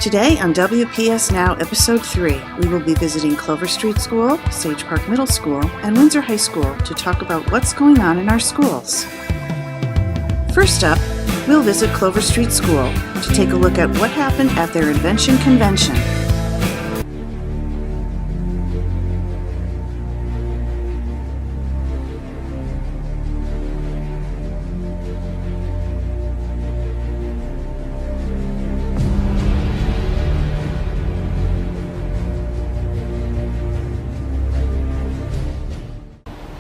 Today on WPS Now, Episode 3, we will be visiting Clover Street School, Sage Park Middle School, and Windsor High School to talk about what's going on in our schools. First up, we'll visit Clover Street School to take a look at what happened at their Invention Convention.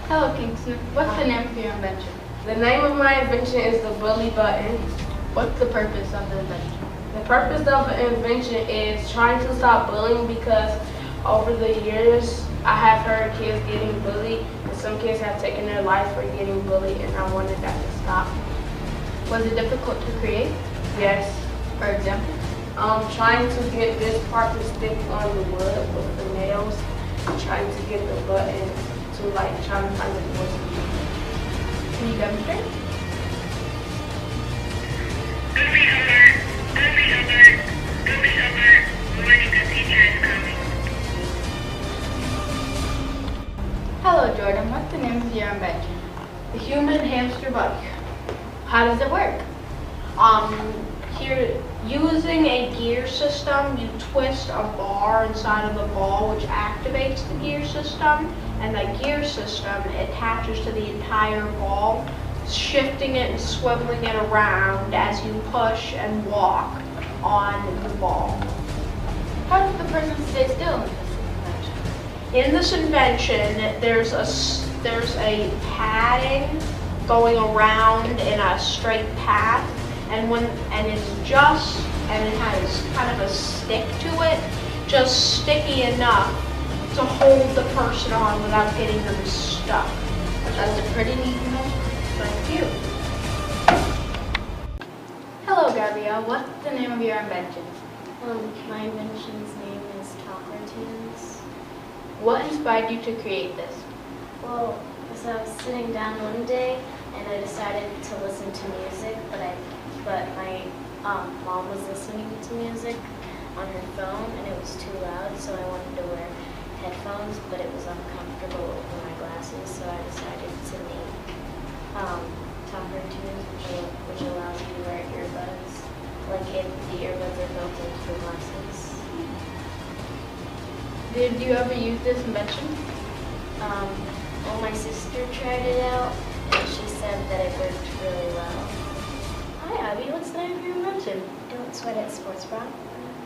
Hello, Kingston. What's the name of your invention? The name of my invention is the bully button. What's the purpose of the invention? The purpose of the invention is trying to stop bullying because over the years I have heard kids getting bullied and some kids have taken their life for getting bullied, and I wanted that to stop. Was it difficult to create? Yes. For example? Trying to get this part to stick on the wood with the nails, and trying to get the button to trying to find the voice. Can you demonstrate? Hello, Jordan. What's the name of your invention? The human hamster bike. How does it work? Here, using a gear system, you twist a bar inside of the ball, which activates the gear system, and the gear system attaches to the entire ball, shifting it and swiveling it around as you push and walk on the ball. How does the person stay still in this invention? In this invention, there's a padding going around in a straight path, and it has kind of a stick to it, just sticky enough to hold the person on without getting them stuck. That's a pretty neat invention. Thank you. Hello, Gabrielle. What's the name of your invention? My invention's name is Talk Cartoons. What inspired you to create this? Well, so I was sitting down one day and I decided to listen to music, but my mom was listening to music on her phone and it was too loud, so I wanted to wear headphones, but it was uncomfortable over my glasses, so I decided to make Talk Cartoons, which allows you to wear earbuds, like if the earbuds are built into the glasses. Did you ever use this invention? Well, my sister tried it out, and she said that it worked really well. Hi, Abby. What's the name of your invention? Don't sweat it, sports bra.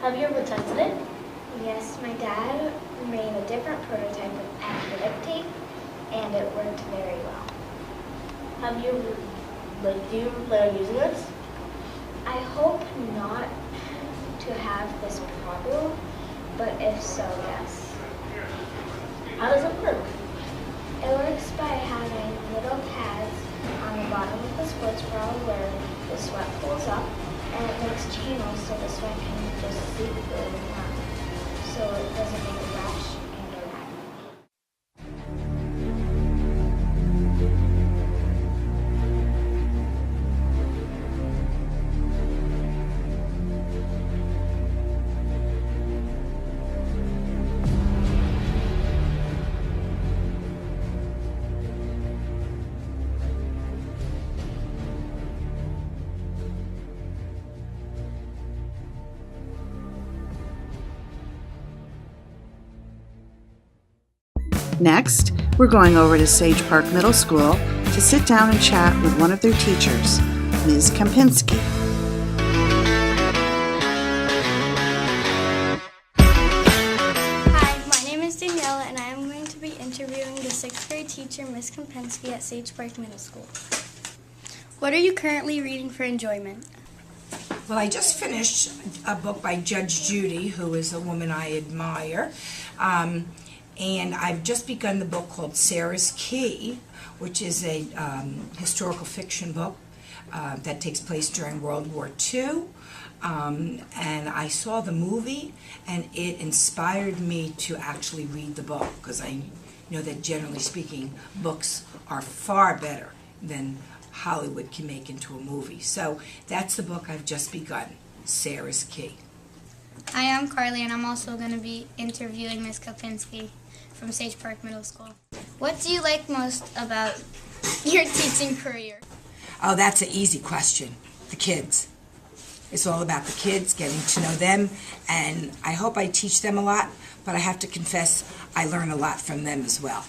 Have you ever tested it? Yes, my dad made a different prototype of acrylic tape, and it worked very well. Have you ever, do you ever plan on using this? I hope not to have this problem, but if so, yes. How does it work? It works by having little pads on the bottom of the sports bra where the sweat pulls up, and it makes channels so the sweat can just seep through the front, so it doesn't make a rash and a rag. Next, we're going over to Sage Park Middle School to sit down and chat with one of their teachers, Ms. Kempinski. Hi, my name is Daniela and I am going to be interviewing the 6th grade teacher, Ms. Kempinski at Sage Park Middle School. What are you currently reading for enjoyment? Well, I just finished a book by Judge Judy, who is a woman I admire. And I've just begun the book called Sarah's Key, which is a historical fiction book that takes place during World War II. And I saw the movie, and it inspired me to actually read the book, because I know that generally speaking, books are far better than Hollywood can make into a movie. So that's the book I've just begun, Sarah's Key. Hi, I'm Carly, and I'm also going to be interviewing Ms. Kopinski from Sage Park Middle School. What do you like most about your teaching career? Oh, that's an easy question. The kids. It's all about the kids, getting to know them, and I hope I teach them a lot, but I have to confess I learn a lot from them as well.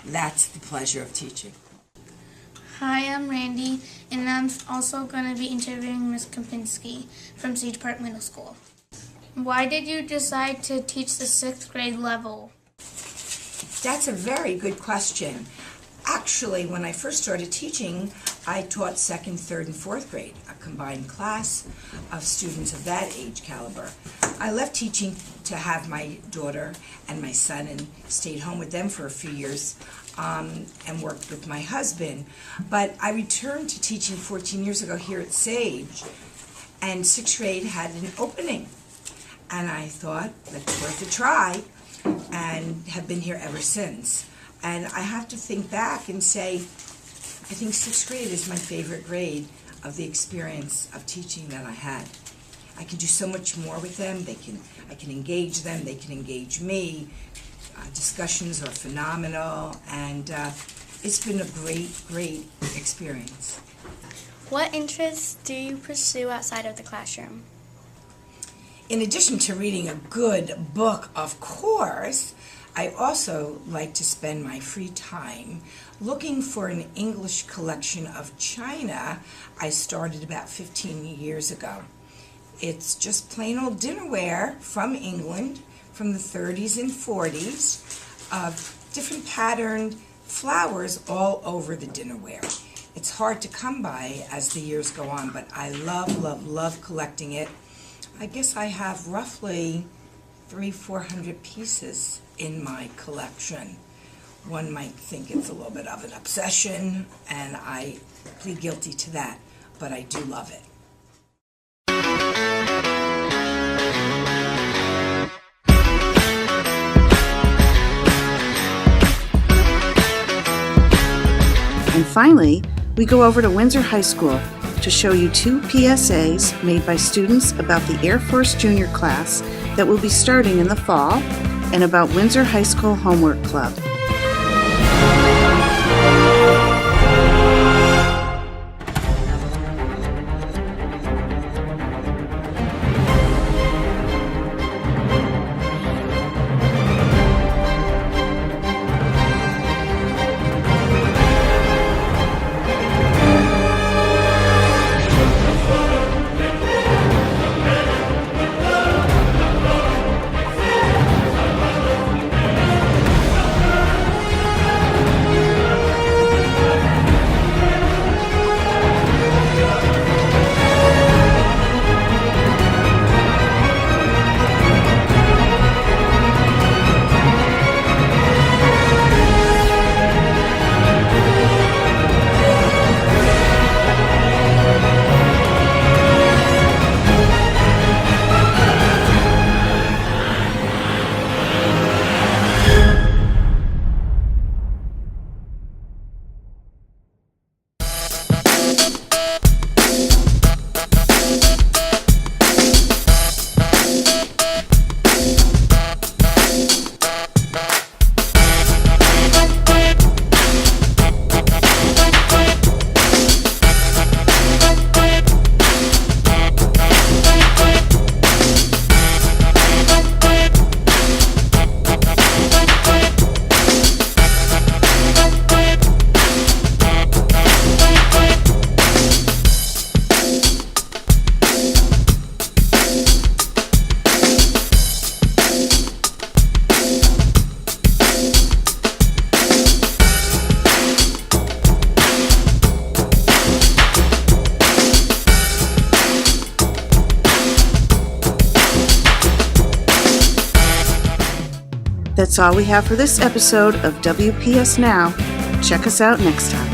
That's the pleasure of teaching. Hi, I'm Randy, and I'm also going to be interviewing Ms. Kopinski from Sage Park Middle School. Why did you decide to teach the 6th grade level? That's a very good question. Actually, when I first started teaching, I taught 2nd, 3rd, and 4th grade, a combined class of students of that age caliber. I left teaching to have my daughter and my son and stayed home with them for a few years and worked with my husband. But I returned to teaching 14 years ago here at Sage, and 6th grade had an opening. And I thought, that's worth a try, and have been here ever since. And I have to think back and say, I think 6th grade is my favorite grade of the experience of teaching that I had. I can do so much more with them. I can engage them. They can engage me. Discussions are phenomenal, and it's been a great experience. What interests do you pursue outside of the classroom? In addition to reading a good book, of course, I also like to spend my free time looking for an English collection of china I started about 15 years ago. It's just plain old dinnerware from England from the 30s and 40s of different patterned flowers all over the dinnerware. It's hard to come by as the years go on, but I love collecting it. I guess I have roughly 300-400 pieces in my collection. One might think it's a little bit of an obsession, and I plead guilty to that, but I do love it. And finally, we go over to Windsor High School to show you 2 PSAs made by students about the Air Force Junior class that will be starting in the fall, and about Windsor High School Homework Club. That's all we have for this episode of WPS Now. Check us out next time.